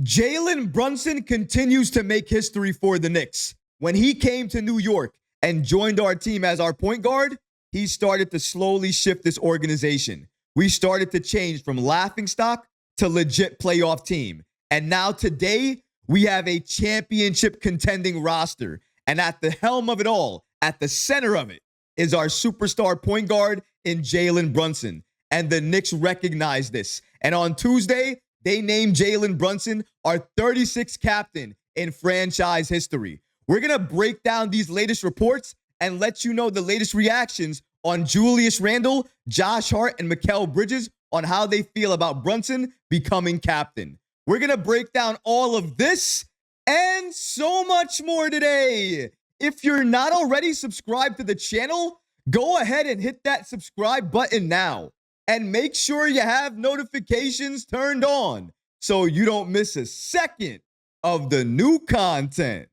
Jalen Brunson continues to make history for the Knicks. When he came to New York and joined our team as our point guard, he started to slowly shift this organization. We started to change from laughingstock to legit playoff team. And now today, we have a championship contending roster. And at the helm of it all, at the center of it, is our superstar point guard in Jalen Brunson. And the Knicks recognize this. And on Tuesday, they named Jalen Brunson our 36th captain in franchise history. We're going to break down these latest reports and let you know the latest reactions on Julius Randle, Josh Hart, and Mikal Bridges on how they feel about Brunson becoming captain. We're going to break down all of this and so much more today. If you're not already subscribed to the channel, go ahead and hit that subscribe button now. And make sure you have notifications turned on so you don't miss a second of the new content.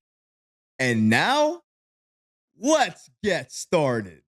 And now, let's get started.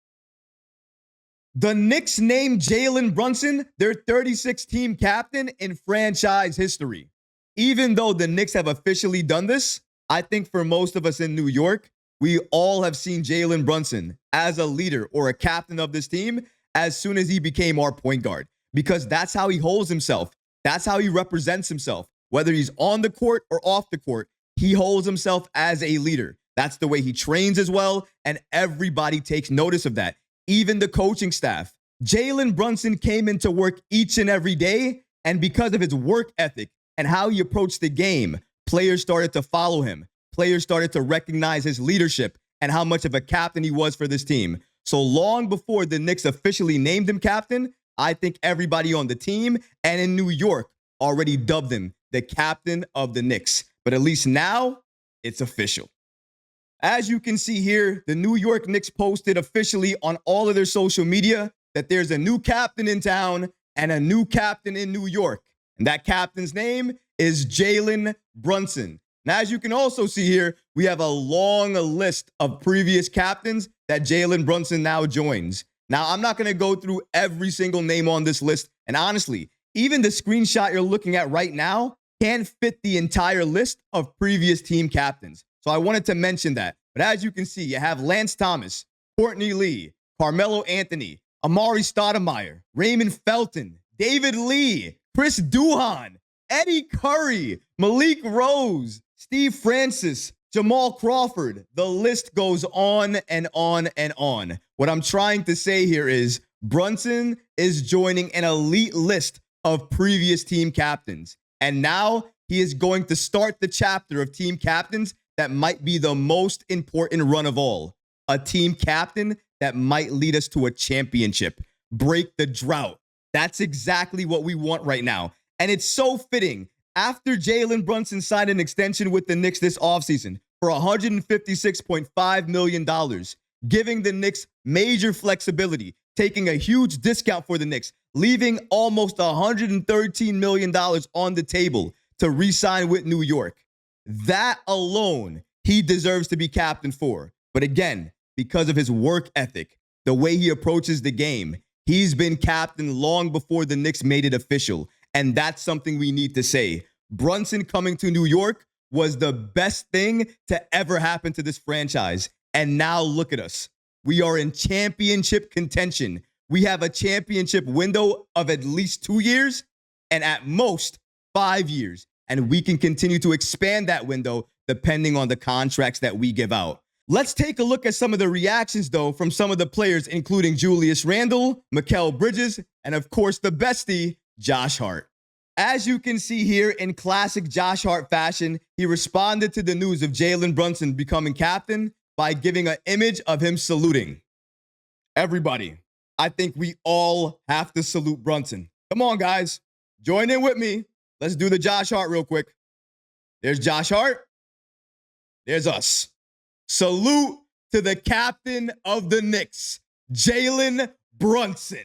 The Knicks named Jalen Brunson their 36th team captain in franchise history. Even though the Knicks have officially done this, I think for most of us in New York, we all have seen Jalen Brunson as a leader or a captain of this team as soon as he became our point guard, because that's how he holds himself. That's how he represents himself. Whether he's on the court or off the court, he holds himself as a leader. That's the way he trains as well, and everybody takes notice of that, even the coaching staff. Jalen Brunson came into work each and every day, and because of his work ethic and how he approached the game, players started to follow him. Players started to recognize his leadership and how much of a captain he was for this team. So long before the Knicks officially named him captain, I think everybody on the team and in New York already dubbed him the captain of the Knicks. But at least now, it's official. As you can see here, the New York Knicks posted officially on all of their social media that there's a new captain in town and a new captain in New York. And that captain's name is Jalen Brunson. Now, as you can also see here, we have a long list of previous captains that Jalen Brunson now joins. Now, I'm not going to go through every single name on this list. And honestly, even the screenshot you're looking at right now can't fit the entire list of previous team captains. So I wanted to mention that. But as you can see, you have Lance Thomas, Courtney Lee, Carmelo Anthony, Amari Stoudemire, Raymond Felton, David Lee, Chris Duhon, Eddie Curry, Malik Rose, Steve Francis, Jamal Crawford. The list goes on and on and on. What I'm trying to say here is Brunson is joining an elite list of previous team captains. And now he is going to start the chapter of team captains that might be the most important run of all. A team captain that might lead us to a championship. Break the drought. That's exactly what we want right now. And it's so fitting. After Jalen Brunson signed an extension with the Knicks this offseason for $156.5 million, giving the Knicks major flexibility, taking a huge discount for the Knicks, leaving almost $113 million on the table to re-sign with New York. That alone, he deserves to be captain for. But again, because of his work ethic, the way he approaches the game, he's been captain long before the Knicks made it official. And that's something we need to say. Brunson coming to New York was the best thing to ever happen to this franchise. And now look at us. We are in championship contention. We have a championship window of at least 2 years and at most 5 years. And we can continue to expand that window depending on the contracts that we give out. Let's take a look at some of the reactions, though, from some of the players, including Julius Randle, Mikal Bridges, and of course, the bestie, Josh Hart. As you can see here in classic Josh Hart fashion, he responded to the news of Jalen Brunson becoming captain by giving an image of him saluting. Everybody, I think we all have to salute Brunson. Come on, guys. Join in with me. Let's do the Josh Hart real quick. There's Josh Hart. There's us. Salute to the captain of the Knicks, Jalen Brunson.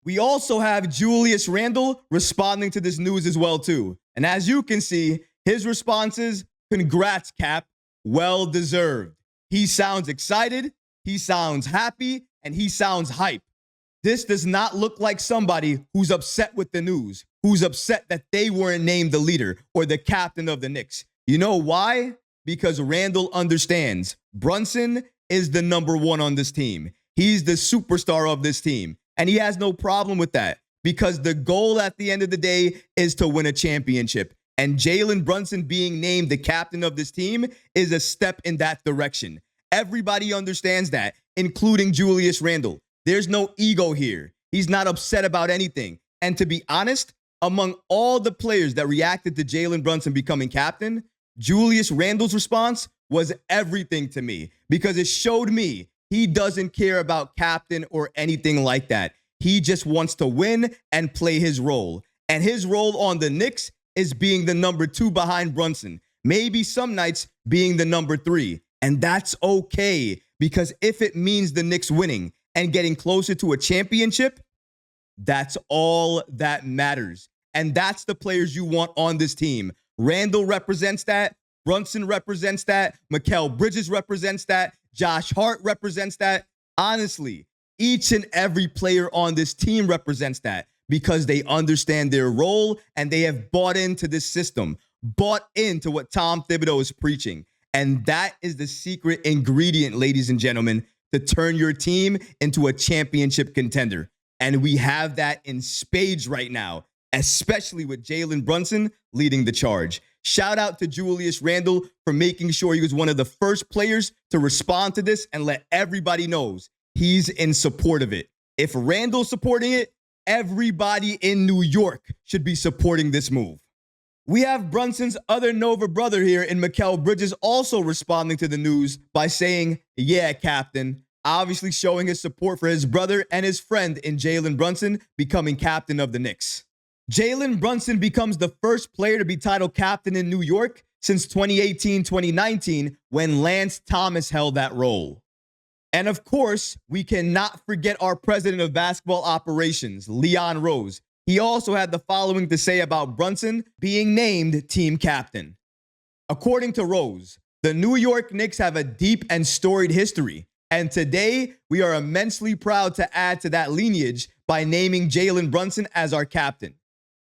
We also have Julius Randle responding to this news as well, too. And as you can see, his response is, congrats, Cap. Well deserved. He sounds excited, he sounds happy, and he sounds hype. This does not look like somebody who's upset with the news, who's upset that they weren't named the leader or the captain of the Knicks. You know why? Because Randle understands Brunson is the number one on this team. He's the superstar of this team. And he has no problem with that because the goal at the end of the day is to win a championship. And Jalen Brunson being named the captain of this team is a step in that direction. Everybody understands that, including Julius Randle. There's no ego here. He's not upset about anything. And to be honest, among all the players that reacted to Jalen Brunson becoming captain, Julius Randle's response was everything to me because it showed me he doesn't care about captain or anything like that. He just wants to win and play his role. And his role on the Knicks is being the number 2 behind Brunson. Maybe some nights being the number 3. And that's okay because if it means the Knicks winning and getting closer to a championship, that's all that matters. And that's the players you want on this team. Randle represents that. Brunson represents that. Mikal Bridges represents that. Josh Hart represents that. Honestly, each and every player on this team represents that because they understand their role and they have bought into this system, bought into what Tom Thibodeau is preaching. And that is the secret ingredient, ladies and gentlemen, to turn your team into a championship contender. And we have that in spades right now, especially with Jalen Brunson leading the charge. Shout out to Julius Randle for making sure he was one of the first players to respond to this and let everybody know he's in support of it. If Randle's supporting it, everybody in New York should be supporting this move. We have Brunson's other Nova brother here in Mikal Bridges also responding to the news by saying, yeah, captain, obviously showing his support for his brother and his friend in Jalen Brunson becoming captain of the Knicks. Jalen Brunson becomes the first player to be titled captain in New York since 2018-2019 when Lance Thomas held that role. And of course, we cannot forget our president of basketball operations, Leon Rose. He also had the following to say about Brunson being named team captain. According to Rose, the New York Knicks have a deep and storied history, and today we are immensely proud to add to that lineage by naming Jalen Brunson as our captain.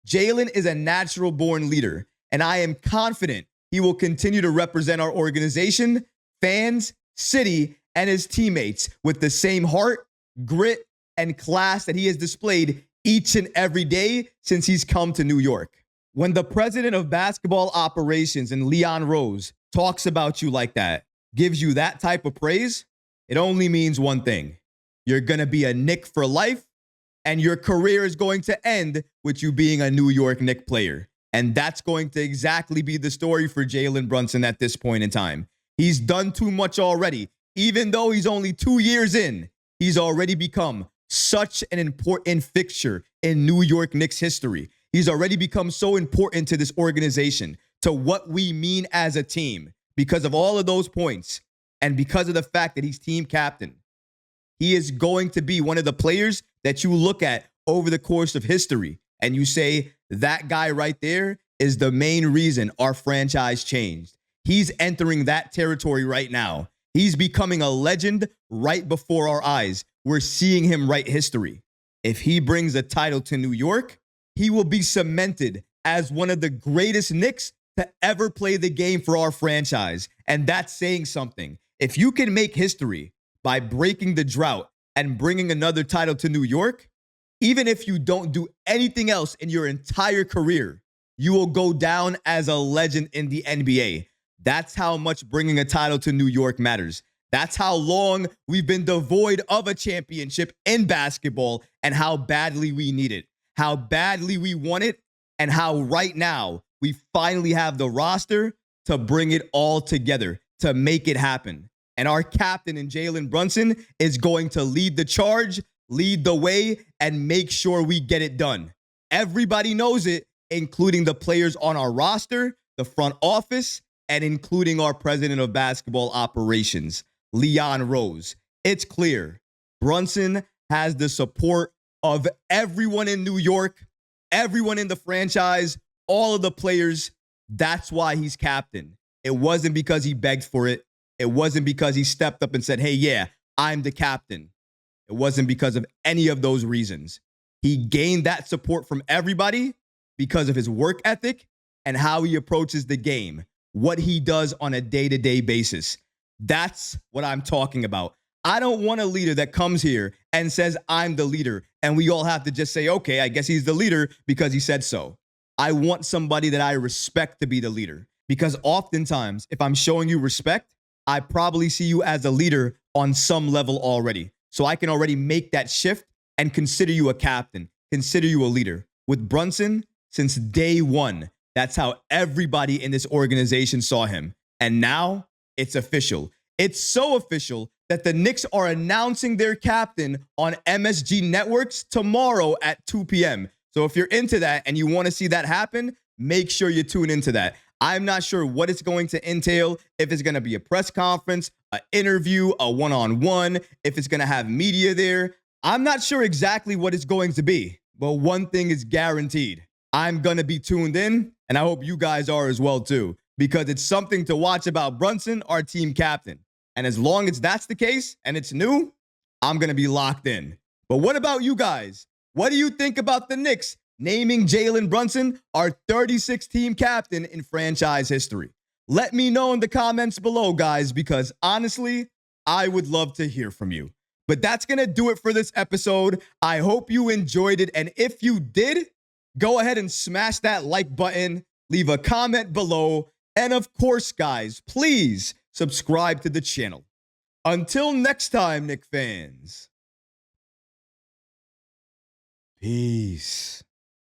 Jalen is a natural-born leader, and I am confident he will continue to represent our organization, fans, city, and his teammates with the same heart, grit, and class that he has displayed each and every day since he's come to New York. When the president of basketball operations in Leon Rose talks about you like that, gives you that type of praise, it only means one thing. You're going to be a Knick for life, and your career is going to end with you being a New York Knicks player. And that's going to exactly be the story for Jalen Brunson at this point in time. He's done too much already. Even though he's only 2 years in, he's already become such an important fixture in New York Knicks history. He's already become so important to this organization, to what we mean as a team, because of all of those points and because of the fact that he's team captain. He is going to be one of the players that you look at over the course of history and you say, that guy right there is the main reason our franchise changed. He's entering that territory right now. He's becoming a legend right before our eyes. We're seeing him write history. If he brings a title to New York, he will be cemented as one of the greatest Knicks to ever play the game for our franchise. And that's saying something. If you can make history by breaking the drought and bringing another title to New York, even if you don't do anything else in your entire career, you will go down as a legend in the NBA. That's how much bringing a title to New York matters. That's how long we've been devoid of a championship in basketball and how badly we need it, how badly we want it, and how right now we finally have the roster to bring it all together, to make it happen. And our captain in Jalen Brunson is going to lead the charge, lead the way, and make sure we get it done. Everybody knows it, including the players on our roster, the front office, and including our president of basketball operations, Leon Rose. It's clear Brunson has the support of everyone in New York, everyone in the franchise, all of the players. That's why he's captain. It wasn't because he begged for it. It wasn't because he stepped up and said, hey, yeah, I'm the captain. It wasn't because of any of those reasons. He gained that support from everybody, because of his work ethic and how he approaches the game, what he does on a day-to-day basis. That's what I'm talking about. I don't want a leader that comes here and says, I'm the leader, and we all have to just say, okay, I guess he's the leader because he said so. I want somebody that I respect to be the leader, because oftentimes, if I'm showing you respect, I probably see you as a leader on some level already. So I can already make that shift and consider you a captain, consider you a leader. With Brunson, since day one, that's how everybody in this organization saw him. And now it's official. It's so official that the Knicks are announcing their captain on MSG Networks tomorrow at 2 p.m. So if you're into that and you want to see that happen, make sure you tune into that. I'm not sure what it's going to entail, if it's going to be a press conference, an interview, a one-on-one, if it's going to have media there. I'm not sure exactly what it's going to be, but one thing is guaranteed. I'm going to be tuned in, and I hope you guys are as well too, because it's something to watch about Brunson, our team captain. And as long as that's the case and it's new, I'm going to be locked in. But what about you guys? What do you think about the Knicks naming Jalen Brunson our 36th team captain in franchise history? Let me know in the comments below, guys, because honestly, I would love to hear from you. But that's going to do it for this episode. I hope you enjoyed it. And if you did, go ahead and smash that like button, leave a comment below. And of course, guys, please subscribe to the channel. Until next time, Knicks fans. Peace.